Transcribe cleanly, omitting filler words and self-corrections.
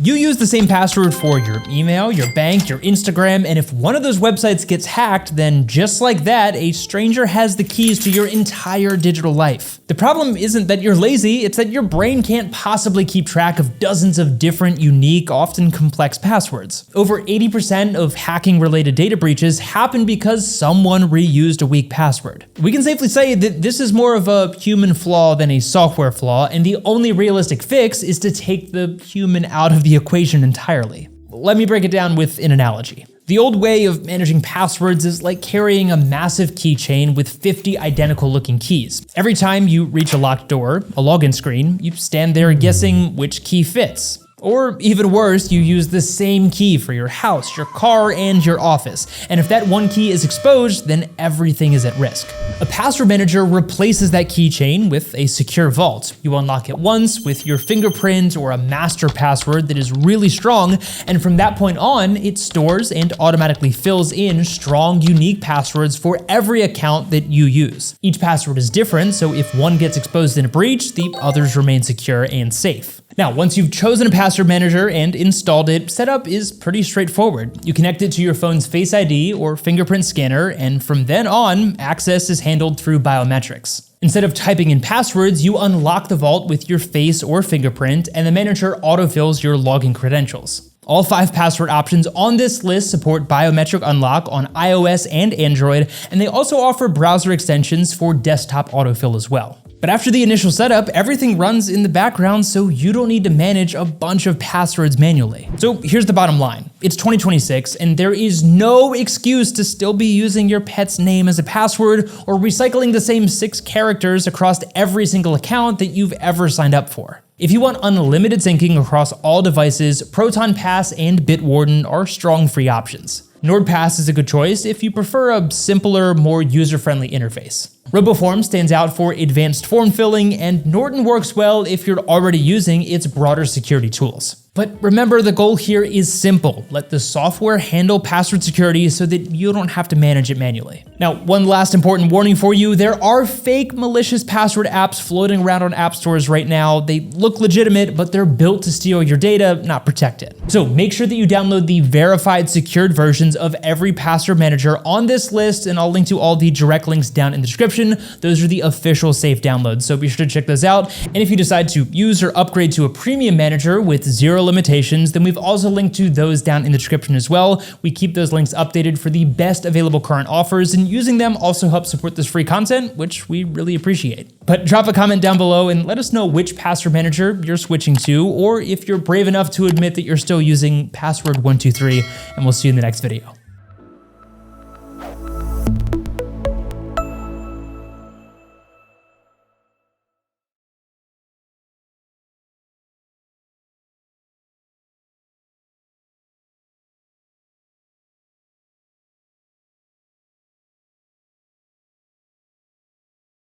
You use the same password for your email, your bank, your Instagram, and if one of those websites gets hacked, then just like that, a stranger has the keys to your entire digital life. The problem isn't that you're lazy, it's that your brain can't possibly keep track of dozens of different, unique, often complex passwords. Over 80% of hacking-related data breaches happen because someone reused a weak password. We can safely say that this is more of a human flaw than a software flaw, and the only realistic fix is to take the human out of the equation entirely. Let me break it down with an analogy. The old way of managing passwords is like carrying a massive keychain with 50 identical looking keys. Every time you reach a locked door, a login screen, you stand there guessing which key fits. Or even worse, you use the same key for your house, your car, and your office. And if that one key is exposed, then everything is at risk. A password manager replaces that keychain with a secure vault. You unlock it once with your fingerprint or a master password that is really strong, and from that point on, it stores and automatically fills in strong, unique passwords for every account that you use. Each password is different, so if one gets exposed in a breach, the others remain secure and safe. Now, once you've chosen a password manager and installed it, setup is pretty straightforward. You connect it to your phone's Face ID or fingerprint scanner, and from then on, access is handled through biometrics. Instead of typing in passwords, you unlock the vault with your face or fingerprint, and the manager autofills your login credentials. All 5 password options on this list support biometric unlock on iOS and Android, and they also offer browser extensions for desktop autofill as well. But after the initial setup, everything runs in the background, so you don't need to manage a bunch of passwords manually. So here's the bottom line. It's 2026, and there is no excuse to still be using your pet's name as a password or recycling the same 6 characters across every single account that you've ever signed up for. If you want unlimited syncing across all devices, Proton Pass and Bitwarden are strong free options. NordPass is a good choice if you prefer a simpler, more user-friendly interface. RoboForm stands out for advanced form filling, and Norton works well if you're already using its broader security tools. But remember, the goal here is simple. Let the software handle password security so that you don't have to manage it manually. Now, one last important warning for you, there are fake malicious password apps floating around on app stores right now. They look legitimate, but they're built to steal your data, not protect it. So make sure that you download the verified secured versions of every password manager on this list, and I'll link to all the direct links down in the description. Those are the official safe downloads, so be sure to check those out. And if you decide to use or upgrade to a premium manager with 0 limitations, then we've also linked to those down in the description as well. We keep those links updated for the best available current offers, and using them also helps support this free content, which we really appreciate. But drop a comment down below and let us know which password manager you're switching to, or if you're brave enough to admit that you're still using password 123, and we'll see you in the next video.